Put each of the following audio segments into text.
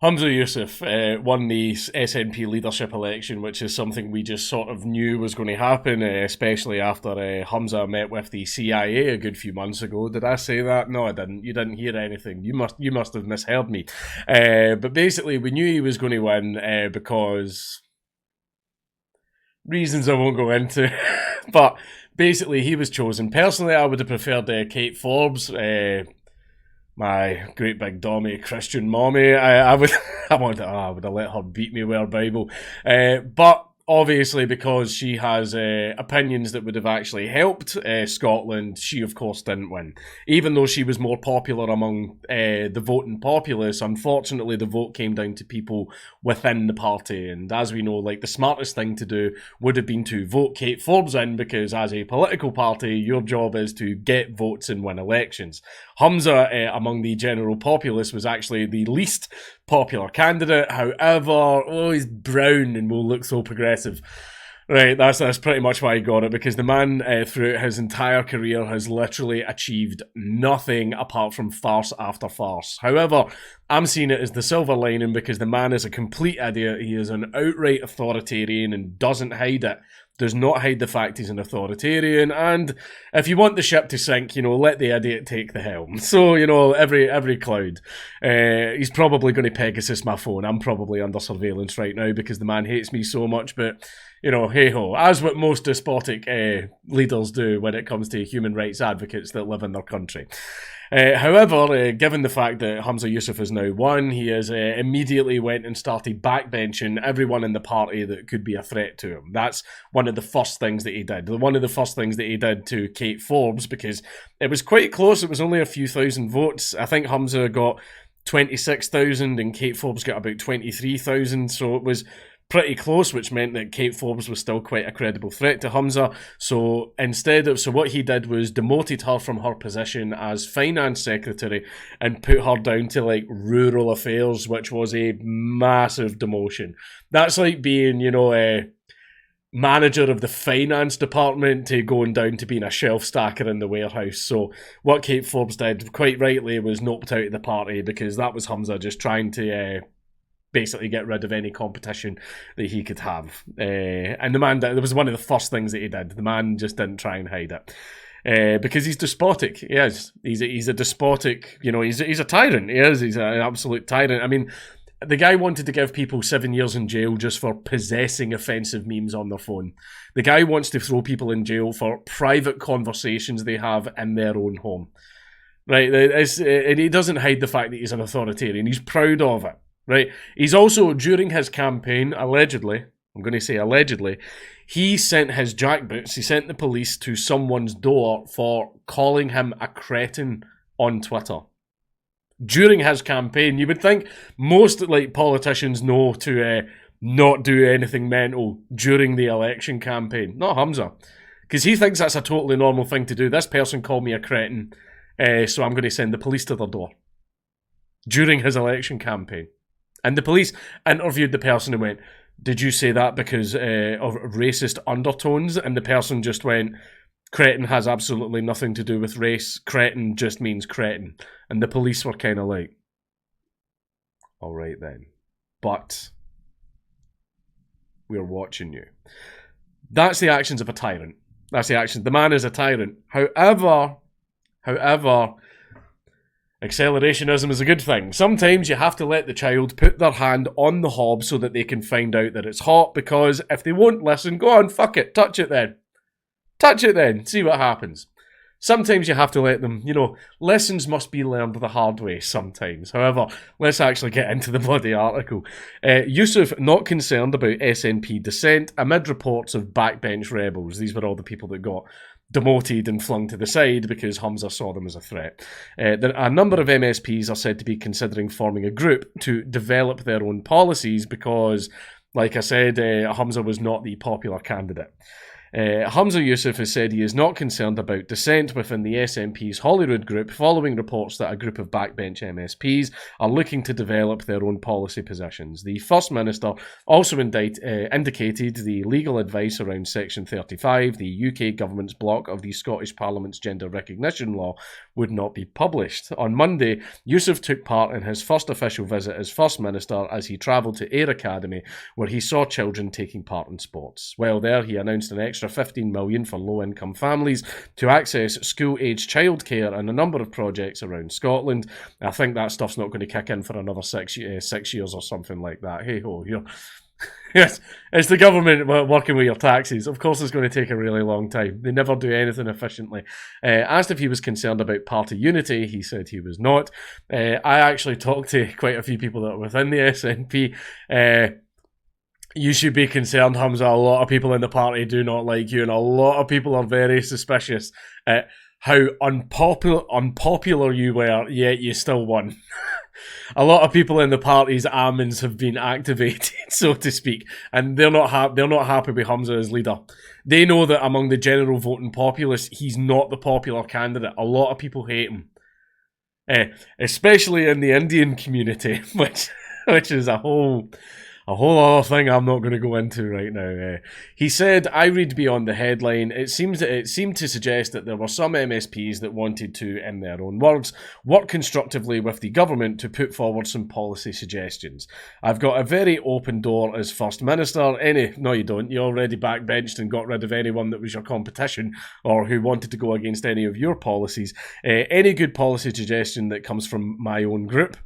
Hamza Yusuf won the SNP leadership election, which is something we just sort of knew was going to happen, especially after Hamza met with the CIA a good few months ago. Did I say that? No, I didn't. You didn't hear anything. You must have misheard me. But basically, we knew he was going to win because reasons I won't go into. But basically, he was chosen. Personally, I would have preferred Kate Forbes. My great big dommy Christian mommy. I would I would have let her beat me with her Bible. But obviously, because she has opinions that would have actually helped Scotland, she of course didn't win. Even though she was more popular among the voting populace, unfortunately the vote came down to people within the party. And as we know, like, the smartest thing to do would have been to vote Kate Forbes in, because as a political party, your job is to get votes and win elections. Humza, among the general populace, was actually the least popular candidate. However, he's brown and will look so progressive. Right, that's pretty much why he got it, because the man throughout his entire career has literally achieved nothing apart from farce after farce. However, I'm seeing it as the silver lining, because the man is a complete idiot. He is an outright authoritarian and doesn't hide it. Does not hide the fact he's an authoritarian, and if you want the ship to sink, let the idiot take the helm. So, every cloud. He's probably going to Pegasus my phone. I'm probably under surveillance right now because the man hates me so much, but, hey-ho. As what most despotic leaders do when it comes to human rights advocates that live in their country. However, given the fact that Hamza Yusuf has now won, he has immediately went and started backbenching everyone in the party that could be a threat to him. That's one of the first things that he did. One of the first things that he did to Kate Forbes, because it was quite close. It was only a few thousand votes. I think Hamza got 26,000 and Kate Forbes got about 23,000. So it was pretty close, which meant that Kate Forbes was still quite a credible threat to Humza. So what he did was demoted her from her position as finance secretary and put her down to like rural affairs, which was a massive demotion. That's like being, a manager of the finance department to going down to being a shelf stacker in the warehouse. So what Kate Forbes did, quite rightly, was knocked out of the party, because that was Humza just trying to basically get rid of any competition that he could have. And the man, that was one of the first things that he did. The man just didn't try and hide it. Because he's despotic. He is. He's a despotic, he's a tyrant. He is. He's an absolute tyrant. I mean, the guy wanted to give people 7 years in jail just for possessing offensive memes on their phone. The guy wants to throw people in jail for private conversations they have in their own home. Right? He doesn't hide the fact that he's an authoritarian. He's proud of it. Right? He's also, during his campaign, allegedly, I'm going to say allegedly, he sent his jackboots, he sent the police to someone's door for calling him a cretin on Twitter. During his campaign, you would think most politicians know to not do anything mental during the election campaign. Not Humza, because he thinks that's a totally normal thing to do. This person called me a cretin, so I'm going to send the police to their door during his election campaign. And the police interviewed the person and went, "Did you say that because of racist undertones?" And the person just went, "Cretin has absolutely nothing to do with race. Cretin just means cretin." And the police were kind of like, "All right then. But we're watching you." That's the actions of a tyrant. That's the actions. The man is a tyrant. However, accelerationism is a good thing. Sometimes you have to let the child put their hand on the hob so that they can find out that it's hot, because if they won't listen, go on, fuck it, touch it then. Touch it then, see what happens. Sometimes you have to let them, lessons must be learned the hard way sometimes. However, let's actually get into the bloody article. Yusuf not concerned about SNP dissent amid reports of backbench rebels. These were all the people that got demoted and flung to the side because Humza saw them as a threat. A number of MSPs are said to be considering forming a group to develop their own policies because, like I said, Humza was not the popular candidate. Hamza Yusuf has said he is not concerned about dissent within the SNP's Holyrood group following reports that a group of backbench MSPs are looking to develop their own policy positions. The First Minister also indicated the legal advice around Section 35, the UK government's block of the Scottish Parliament's gender recognition law, would not be published. On Monday, Yusuf took part in his first official visit as First Minister as he travelled to Ayr Academy, where he saw children taking part in sports. While there, he announced an extra $15 million for low-income families to access school-aged childcare and a number of projects around Scotland. I think that stuff's not going to kick in for another 6 years or something like that. Hey-ho, yes, it's the government working with your taxes. Of course it's going to take a really long time. They never do anything efficiently. Asked if he was concerned about party unity, he said he was not. I actually talked to quite a few people that are within the SNP. You should be concerned, Hamza. A lot of people in the party do not like you, and a lot of people are very suspicious at how unpopular you were, yet you still won. A lot of people in the party's almonds have been activated, so to speak, and they're not happy with Hamza as leader. They know that among the general voting populace, he's not the popular candidate. A lot of people hate him, especially in the Indian community, which is a whole other thing I'm not going to go into right now. He said, I read beyond the headline. It seemed to suggest that there were some MSPs that wanted to, in their own words, work constructively with the government to put forward some policy suggestions. I've got a very open door as First Minister. No, you don't. You already backbenched and got rid of anyone that was your competition or who wanted to go against any of your policies. Any good policy suggestion that comes from my own group,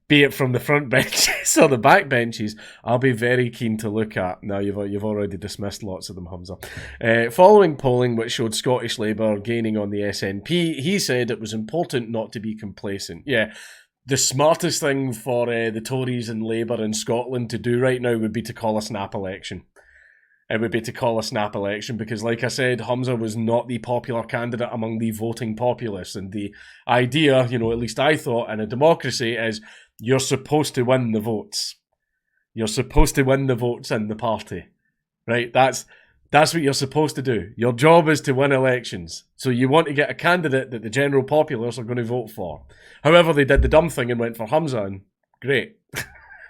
be it from the front benches or the back benches, I'll be very keen to look at. Now, you've already dismissed lots of them, Hamza. Following polling which showed Scottish Labour gaining on the SNP, he said it was important not to be complacent. Yeah, the smartest thing for the Tories and Labour in Scotland to do right now would be to call a snap election. It would be to call a snap election because, like I said, Hamza was not the popular candidate among the voting populace. And the idea, at least I thought, in a democracy is you're supposed to win the votes. You're supposed to win the votes in the party, right? That's what you're supposed to do. Your job is to win elections. So you want to get a candidate that the general populace are going to vote for. However, they did the dumb thing and went for Hamza, and great.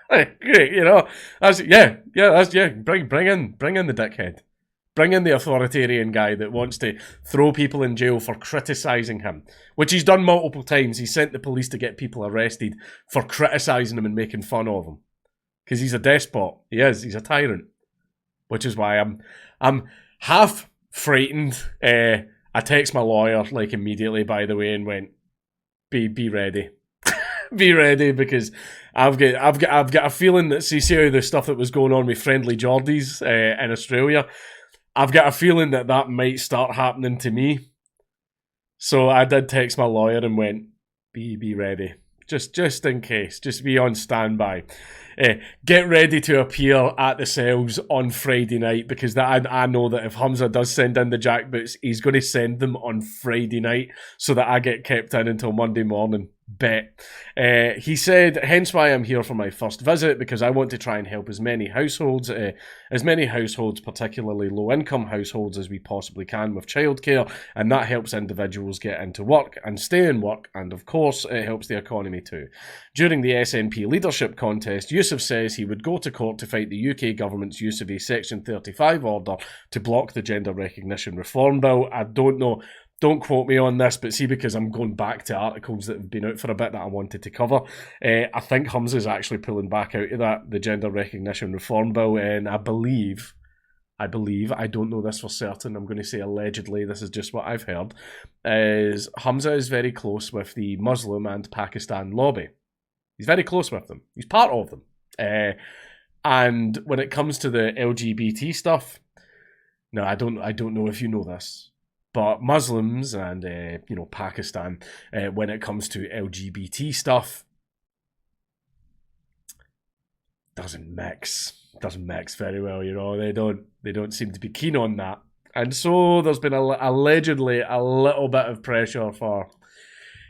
Great, bring in the dickhead. Bring in the authoritarian guy that wants to throw people in jail for criticising him, which he's done multiple times. He sent the police to get people arrested for criticising him and making fun of him. Because he's a despot. He is. He's a tyrant. Which is why I'm half frightened. I text my lawyer immediately, by the way, and went, be ready. Be ready, because I've got a feeling that see how the stuff that was going on with Friendly Geordies in Australia, I've got a feeling that might start happening to me. So I did text my lawyer and went, be ready, just in case, just be on standby. Get ready to appear at the cells on Friday night, because I know that if Hamza does send in the jackboots, he's going to send them on Friday night so that I get kept in until Monday morning. Bet. He said, hence why I'm here for my first visit, because I want to try and help as many households, particularly low-income households, as we possibly can with childcare, and that helps individuals get into work and stay in work, and of course it helps the economy too. During the SNP Leadership contest, Yusuf says he would go to court to fight the UK government's use of a Section 35 order to block the Gender Recognition Reform Bill. I don't know. Don't quote me on this, but see, because I'm going back to articles that have been out for a bit that I wanted to cover, I think Humza's actually pulling back out of that, the Gender Recognition Reform Bill, and I believe, I don't know this for certain, I'm going to say allegedly, this is just what I've heard, is Humza is very close with the Muslim and Pakistan lobby. He's very close with them. He's part of them. And when it comes to the LGBT stuff, no, I don't know if you know this, but Muslims and, Pakistan, when it comes to LGBT stuff, doesn't mix very well, They don't seem to be keen on that. And so there's been allegedly a little bit of pressure for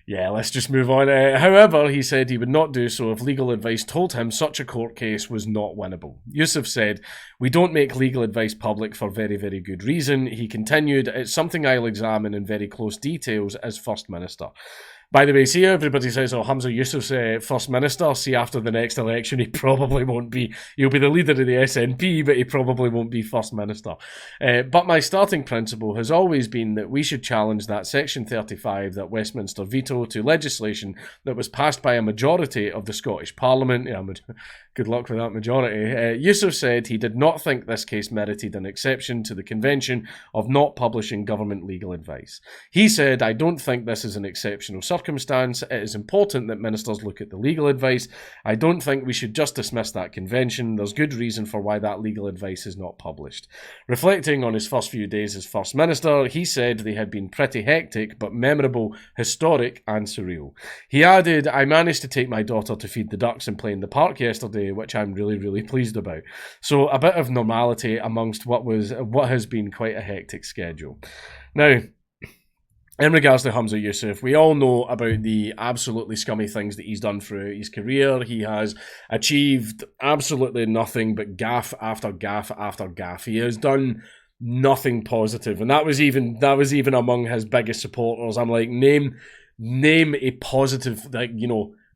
Yeah, let's just move on. However, he said he would not do so if legal advice told him such a court case was not winnable. Yusuf said, "We don't make legal advice public for very, very good reason." He continued, "It's something I'll examine in very close details as First Minister." By the way, see how everybody says, oh, Hamza Yusuf's First Minister, see after the next election he probably won't be. He'll be the leader of the SNP, but he probably won't be First Minister. But my starting principle has always been that we should challenge that Section 35, that Westminster veto to legislation that was passed by a majority of the Scottish Parliament. Yeah, good luck with that majority. Yusuf said he did not think this case merited an exception to the convention of not publishing government legal advice. He said, "I don't think this is an exceptional circumstance. It is important that ministers look at the legal advice. I don't think we should just dismiss that convention. There's good reason for why that legal advice is not published." Reflecting on his first few days as First Minister, he said they had been pretty hectic, but memorable, historic and surreal. He added, "I managed to take my daughter to feed the ducks and play in the park yesterday, which I'm really, really pleased about." So a bit of normality amongst what has been quite a hectic schedule. Now, in regards to Hamza Yusuf, we all know about the absolutely scummy things that he's done throughout his career. He has achieved absolutely nothing but gaffe after gaffe after gaffe. He has done nothing positive, and that was even among his biggest supporters. I'm like, name a positive,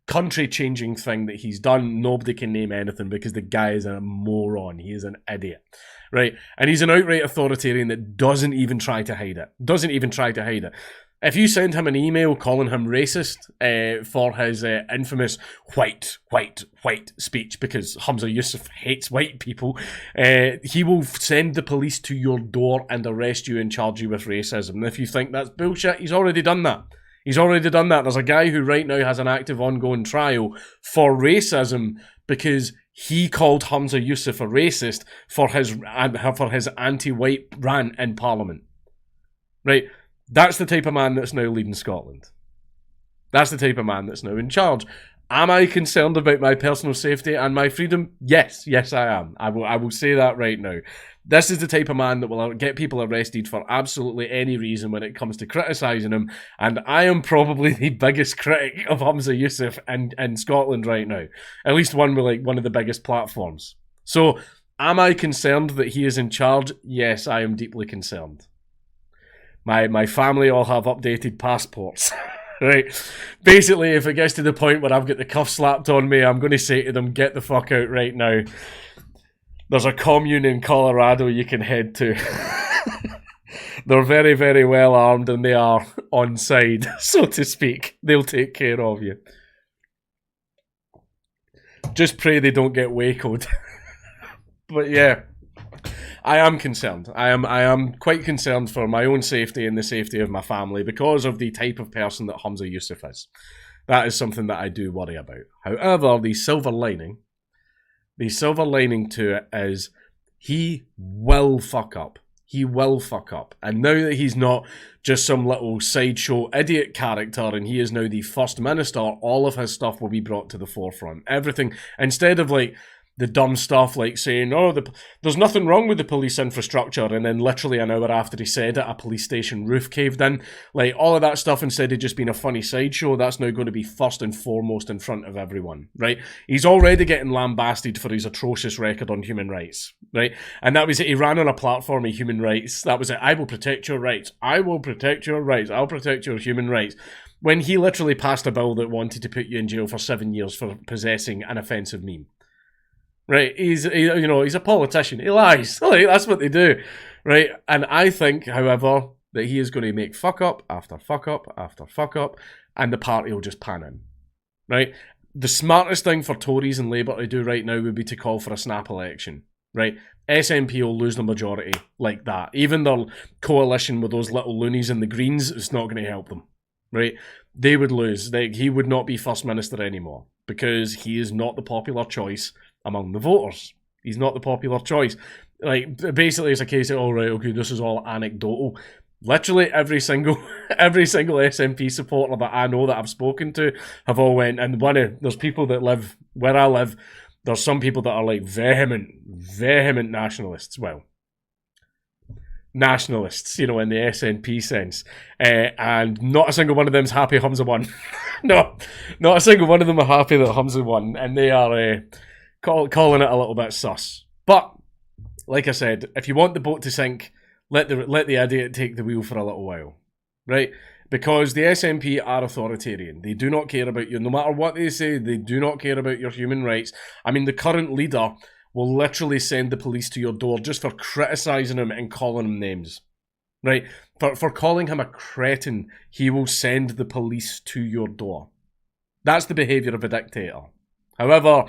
country-changing thing that he's done. Nobody can name anything because the guy is a moron. He is an idiot, right? And he's an outright authoritarian that doesn't even try to hide it. If you send him an email calling him racist for his infamous white speech, because Hamza Yusuf hates white people, he will send the police to your door and arrest you and charge you with racism. And if you think that's bullshit, he's already done that. There's a guy who right now has an active ongoing trial for racism because he called Hamza Yusuf a racist for his anti-white rant in Parliament. Right? That's the type of man that's now leading Scotland. That's the type of man that's now in charge. Am I concerned about my personal safety and my freedom? Yes, I am. I will say that right now. This is the type of man that will get people arrested for absolutely any reason when it comes to criticising him, and I am probably the biggest critic of Hamza Yusuf in Scotland right now. At least one with one of the biggest platforms. So, am I concerned that he is in charge? Yes, I am deeply concerned. My family all have updated passports. Right? Basically, if it gets to the point where I've got the cuff slapped on me, I'm going to say to them, get the fuck out right now. There's a commune in Colorado you can head to. They're very, very well armed and they are on side, so to speak. They'll take care of you. Just pray they don't get Waco'd. But yeah, I am concerned. I am quite concerned for my own safety and the safety of my family because of the type of person that Hamza Yusuf is. That is something that I do worry about. However, the silver lining to it is he will fuck up. He will fuck up. And now that he's not just some little sideshow idiot character and he is now the First Minister, all of his stuff will be brought to the forefront. Everything, instead of the dumb stuff like saying, there's nothing wrong with the police infrastructure, and then literally an hour after he said it, a police station roof caved in. All of that stuff, instead of just being a funny sideshow, that's now going to be first and foremost in front of everyone, right? He's already getting lambasted for his atrocious record on human rights, right? And that was it. He ran on a platform of human rights. That was it. I will protect your rights. I will protect your rights. I'll protect your human rights. When he literally passed a bill that wanted to put you in jail for 7 years for possessing an offensive meme. Right, he's a politician. He lies. That's what they do, right? And I think, however, that he is going to make fuck up after fuck up after fuck up, and the party will just pan in, right? The smartest thing for Tories and Labour to do right now would be to call for a snap election, right? SNP will lose the majority like that. Even their coalition with those little loonies in the Greens, it's not going to help them, right? They would lose. He would not be First Minister anymore because he is not the popular choice among the voters. He's not the popular choice. Basically, it's a case of, this is all anecdotal. Literally every single SNP supporter that I know that I've spoken to have all went, and there's people that live where I live, there's some people that are vehement nationalists. Well, nationalists, you know, in the SNP sense. And not a single one of them's happy Humza won. No, not a single one of them are happy that Humza won. And they are calling it a little bit sus. But, like I said, if you want the boat to sink, let the idiot take the wheel for a little while. Right? Because the SNP are authoritarian. They do not care about you. No matter what they say, they do not care about your human rights. I mean, the current leader will literally send the police to your door just for criticising him and calling him names. Right? For calling him a cretin, he will send the police to your door. That's the behaviour of a dictator. However,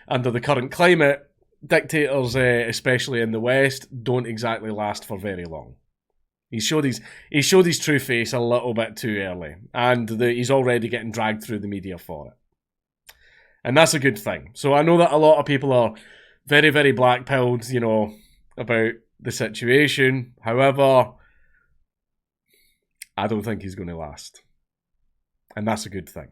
under the current climate, dictators, especially in the West, don't exactly last for very long. He showed his true face a little bit too early, and he's already getting dragged through the media for it. And that's a good thing. So I know that a lot of people are very, very black-pilled, you know, about the situation. However, I don't think he's going to last. And that's a good thing.